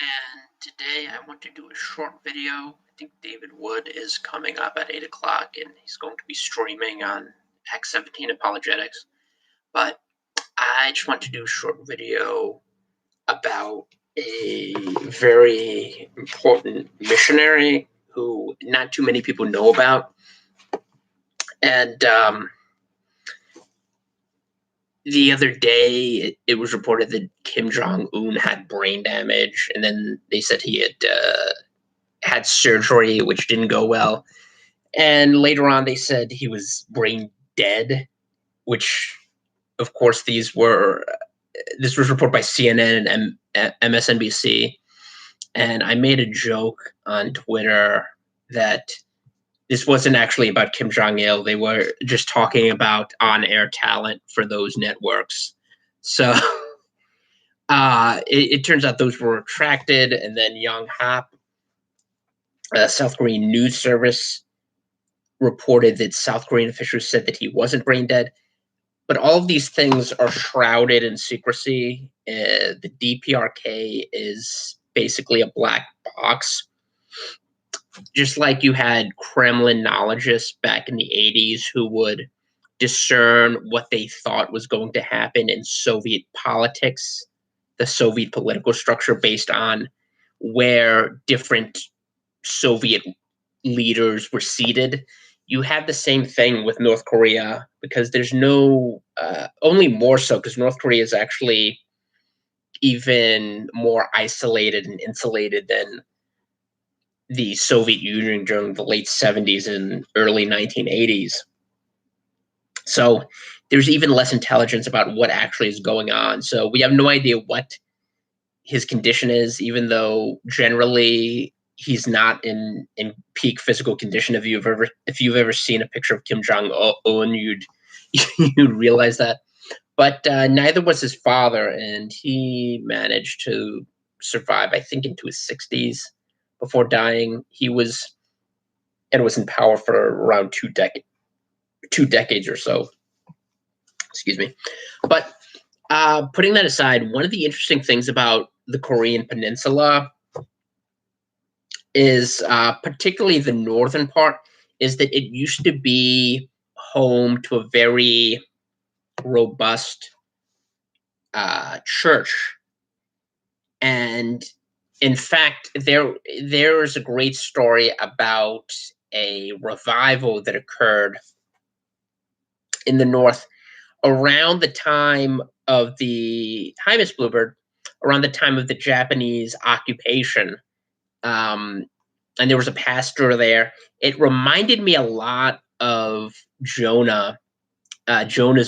and today I want to do a short video. I think David Wood is coming up at 8 o'clock, and he's going to be streaming on X17 Apologetics. But I just want to do a short video about a very important missionary who not too many people know about. And the other day, it was reported that Kim Jong-un had brain damage, and then they said he had surgery, which didn't go well. And later on, they said he was brain dead, which, of course, this was reported by CNN and MSNBC. And I made a joke on Twitter that this wasn't actually about Kim Jong-il. They were just talking about on-air talent for those networks. So it turns out those were retracted, and then Yong Hap, a South Korean news service, reported that South Korean officials said that he wasn't brain dead. But all of these things are shrouded in secrecy. The DPRK is basically a black box. Just like you had Kremlinologists back in the 80s who would discern what they thought was going to happen in Soviet politics, the Soviet political structure based on where different Soviet leaders were seated. You have the same thing with North Korea because there's no, only more so because North Korea is actually even more isolated and insulated than the Soviet Union during the late 70s and early 1980s. So there's even less intelligence about what actually is going on. So we have no idea what his condition is, even though generally he's not in peak physical condition. If you've ever seen a picture of Kim Jong Un, you'd realize that. But neither was his father, and he managed to survive, I think, into his 60s before dying. He was in power for around 2 decades or so. Excuse me. But putting that aside, one of the interesting things about the Korean Peninsula is, particularly the northern part, is that it used to be home to a very robust church. And in fact, there is a great story about a revival that occurred in the north around the time of the Hi, Miss Bluebird, around the time of the Japanese occupation. And there was a pastor there. It reminded me a lot of Jonah's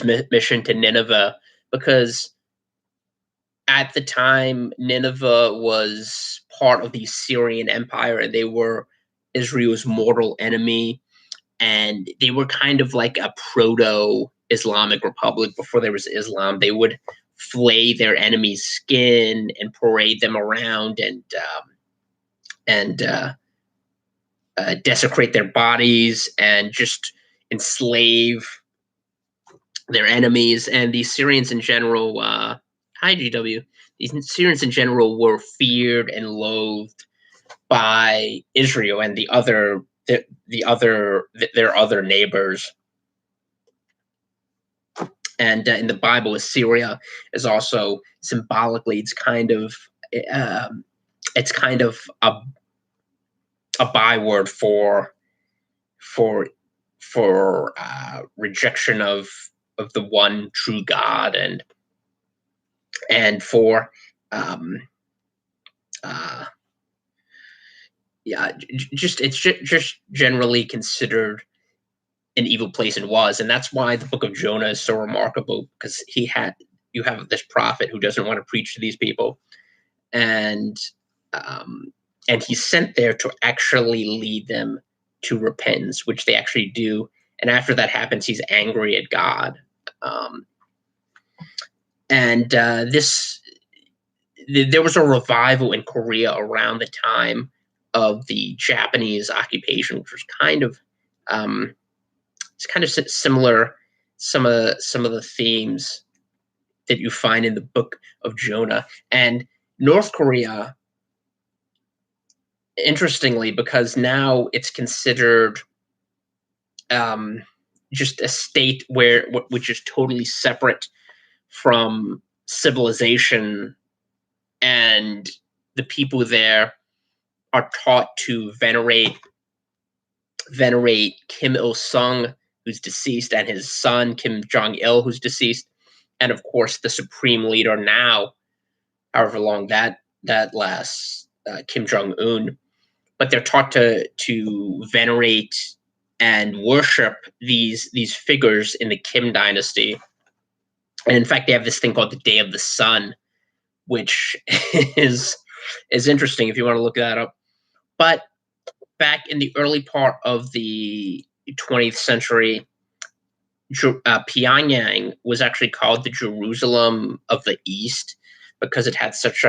mission to Nineveh, because at the time, Nineveh was part of the Syrian Empire, and they were Israel's mortal enemy. And they were kind of like a proto-Islamic republic before there was Islam. They would flay their enemy's skin and parade them around and desecrate their bodies and just enslave their enemies. And the Syrians in general, hi GW, these Syrians in general were feared and loathed by Israel and their other neighbors. And in the Bible, Assyria is also symbolically, it's kind of a byword for rejection of the one true God, and for it's just generally considered an evil place, and was. And that's why the book of Jonah is so remarkable, because you have this prophet who doesn't want to preach to these people, and he's sent there to actually lead them to repentance, which they actually do. And after that happens, he's angry at God. There was a revival in Korea around the time of the Japanese occupation, which was kind of similar. Some of the themes that you find in the book of Jonah. And North Korea interestingly, because now it's considered um, just a state which is totally separate from civilization, and the people there are taught to venerate Kim Il Sung, who's deceased, and his son Kim Jong Il, who's deceased, and of course the supreme leader now, however long that lasts, Kim Jong Un. But they're taught to venerate and worship these figures in the Kim dynasty. And in fact, they have this thing called the Day of the Sun, which is is interesting if you want to look that up. But back in the early part of the 20th century, Pyongyang was actually called the Jerusalem of the East because it had such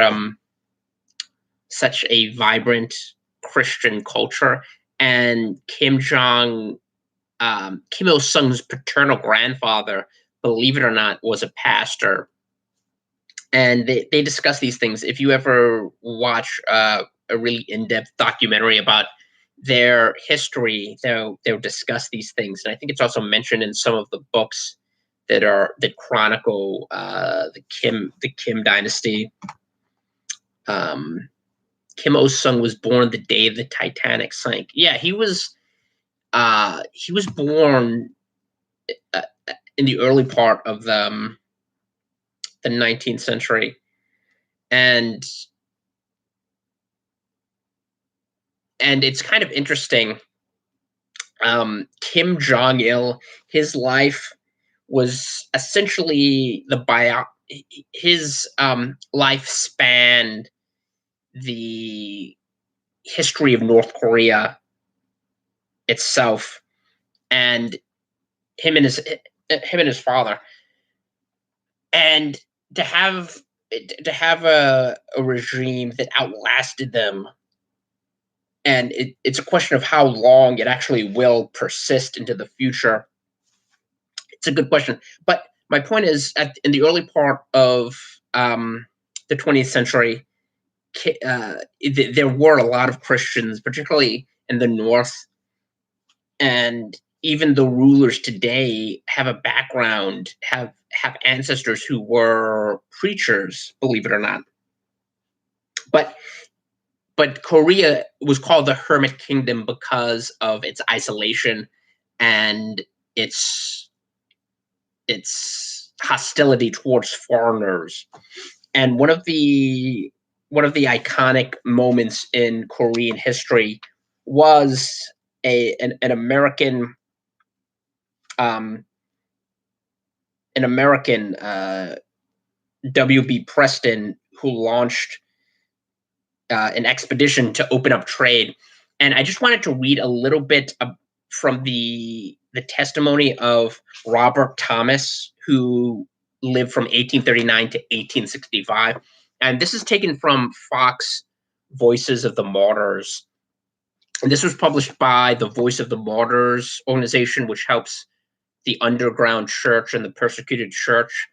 a vibrant Christian culture. And Kim Il Sung's paternal grandfather, believe it or not, was a pastor. And they discuss these things. If you ever watch a really in-depth documentary about their history, they'll discuss these things. And I think it's also mentioned in some of the books that chronicle the Kim dynasty. Kim Il Sung was born the day the Titanic sank. Yeah, he was born uh, in the early part of the 19th century, and it's kind of interesting. Kim Jong Il, his life was essentially his life spanned the history of North Korea itself, and him and his father, and to have a regime that outlasted them. And it's a question of how long it actually will persist into the future. It's a good question, but my point is, in the early part of the 20th century, there were a lot of Christians, particularly in the North, and even the rulers today have a background, have ancestors who were preachers, believe it or not. But Korea was called the Hermit Kingdom because of its isolation and its hostility towards foreigners. And one of the iconic moments in Korean history was an American um, W.B. Preston, who launched an expedition to open up trade. And I just wanted to read a little bit from the testimony of Robert Thomas, who lived from 1839 to 1865. And this is taken from Fox Voices of the Martyrs. And this was published by the Voice of the Martyrs organization, which helps the underground church and the persecuted church.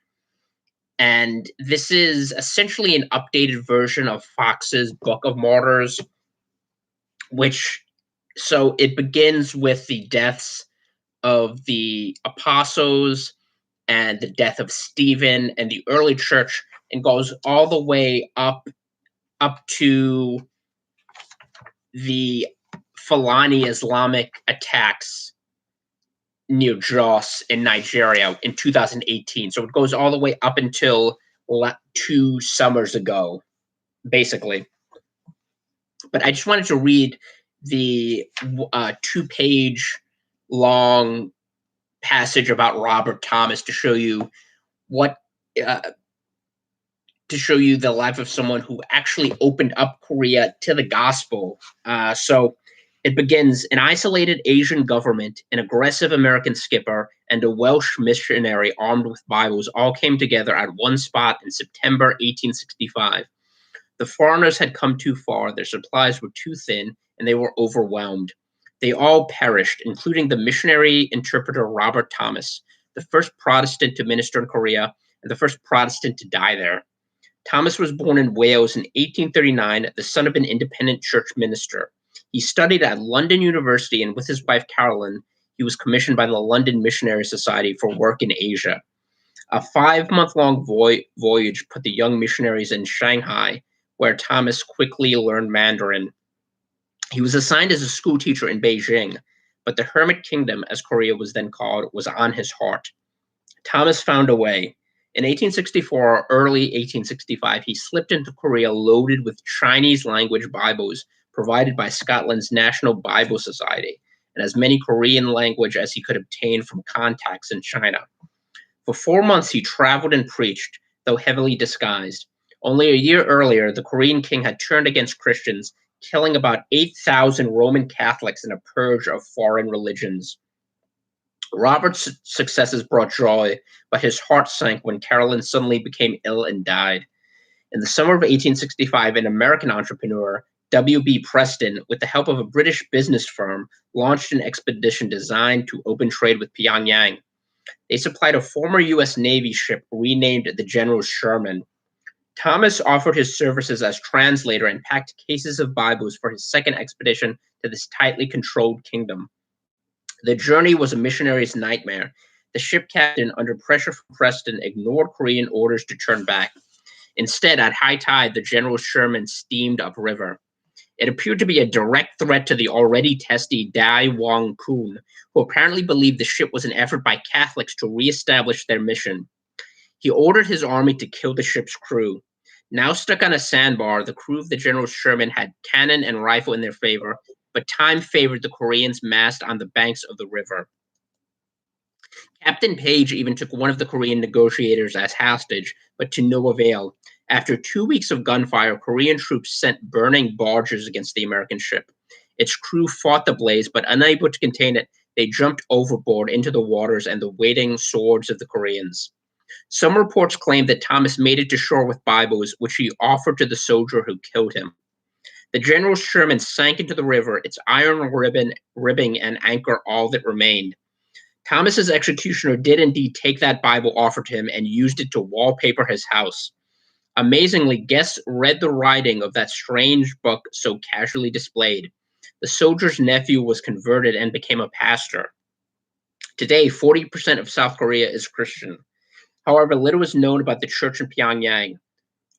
And this is essentially an updated version of Fox's Book of Martyrs, so it begins with the deaths of the apostles and the death of Stephen and the early church, and goes all the way up to the Fulani Islamic attacks near Jos in Nigeria in 2018. So it goes all the way up until 2 summers ago, basically. But I just wanted to read the 2-page long passage about Robert Thomas to show you the life of someone who actually opened up Korea to the gospel. So it begins: an isolated Asian government, an aggressive American skipper, and a Welsh missionary armed with Bibles all came together at one spot in September 1865. The foreigners had come too far, their supplies were too thin, and they were overwhelmed. They all perished, including the missionary interpreter Robert Thomas, the first Protestant to minister in Korea, and the first Protestant to die there. Thomas was born in Wales in 1839, the son of an independent church minister. He studied at London University, and with his wife Caroline, he was commissioned by the London Missionary Society for work in Asia. A 5-month-long voyage put the young missionaries in Shanghai, where Thomas quickly learned Mandarin. He was assigned as a school teacher in Beijing, but the Hermit Kingdom, as Korea was then called, was on his heart. Thomas found a way. In 1864 or early 1865, he slipped into Korea loaded with Chinese language Bibles provided by Scotland's National Bible Society, and as many Korean language as he could obtain from contacts in China. For 4 months, he traveled and preached, though heavily disguised. Only a year earlier, the Korean king had turned against Christians, killing about 8,000 Roman Catholics in a purge of foreign religions. Robert's successes brought joy, but his heart sank when Caroline suddenly became ill and died. In the summer of 1865, an American entrepreneur, W.B. Preston, with the help of a British business firm, launched an expedition designed to open trade with Pyongyang. They supplied a former U.S. Navy ship renamed the General Sherman. Thomas offered his services as translator and packed cases of Bibles for his second expedition to this tightly controlled kingdom. The journey was a missionary's nightmare. The ship captain, under pressure from Preston, ignored Korean orders to turn back. Instead, at high tide, the General Sherman steamed upriver. It appeared to be a direct threat to the already testy Dai Wong Kun, who apparently believed the ship was an effort by Catholics to reestablish their mission. He ordered his army to kill the ship's crew. Now stuck on a sandbar, the crew of the General Sherman had cannon and rifle in their favor, but time favored the Koreans massed on the banks of the river. Captain Page even took one of the Korean negotiators as hostage, but to no avail. After 2 weeks of gunfire, Korean troops sent burning barges against the American ship. Its crew fought the blaze, but unable to contain it, they jumped overboard into the waters and the waiting swords of the Koreans. Some reports claim that Thomas made it to shore with Bibles, which he offered to the soldier who killed him. The General Sherman sank into the river, its iron ribbing and anchor all that remained. Thomas's executioner did indeed take that Bible offered to him and used it to wallpaper his house. Amazingly, guests read the writing of that strange book so casually displayed. The soldier's nephew was converted and became a pastor. Today, 40% of South Korea is Christian. However, little is known about the church in Pyongyang.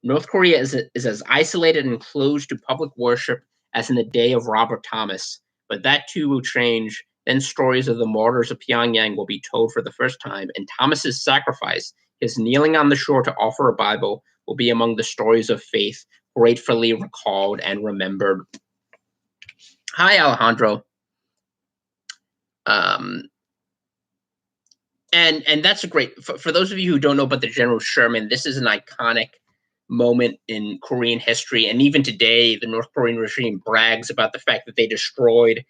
North Korea is as isolated and closed to public worship as in the day of Robert Thomas, but that too will change. Then stories of the martyrs of Pyongyang will be told for the first time, and Thomas's sacrifice, his kneeling on the shore to offer a Bible, will be among the stories of faith gratefully recalled and remembered. Hi, Alejandro. And that's a great, for those of you who don't know about the General Sherman, this is an iconic moment in Korean history. And even today, the North Korean regime brags about the fact that they destroyed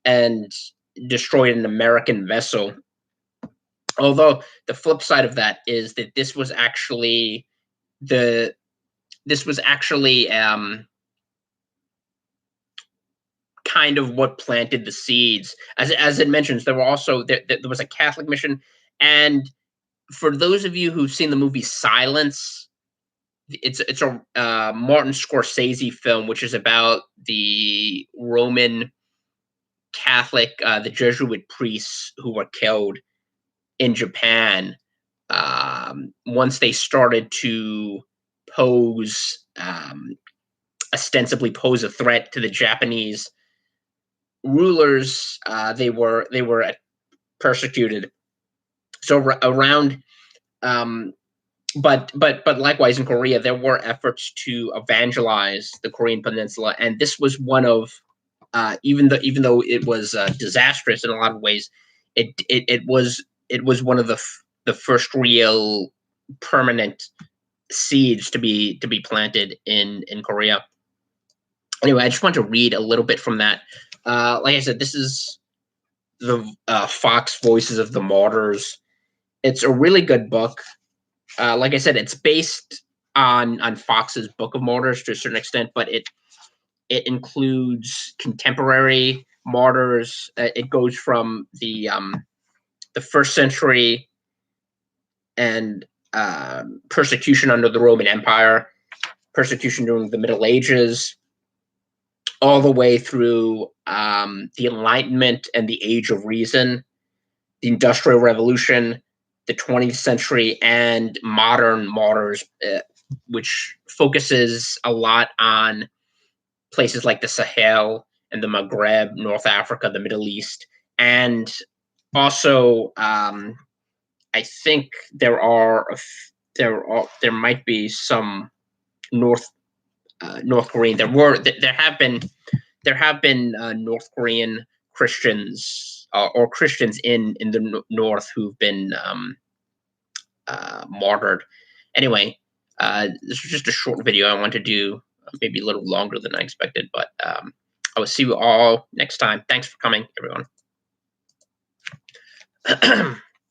an American vessel. Although the flip side of that is that this was actually kind of what planted the seeds. As it mentions, there was a Catholic mission. And for those of you who've seen the movie Silence, it's a Martin Scorsese film, which is about the Roman Catholic, the Jesuit priests who were killed in Japan once they started to ostensibly pose a threat to the Japanese rulers. They were persecuted. So around. But likewise in Korea, there were efforts to evangelize the Korean Peninsula, and this was one of, even though it was disastrous in a lot of ways, it was one of the first real permanent seeds to be planted in Korea. Anyway, I just want to read a little bit from that. Like I said, this is the Fox Voices of the Martyrs. It's a really good book. Like I said, it's based on Fox's Book of Martyrs to a certain extent, but it includes contemporary martyrs. It goes from the first century and persecution under the Roman Empire, persecution during the Middle Ages, all the way through the Enlightenment and the Age of Reason, the Industrial Revolution, the 20th century, and modern martyrs, which focuses a lot on places like the Sahel and the Maghreb, North Africa, the Middle East, and also I think there might be some North Korean. There have been North Korean Christians or Christians in the North who've been martyred. Anyway, this was just a short video. I want to do maybe a little longer than I expected, but I will see you all next time. Thanks for coming, everyone.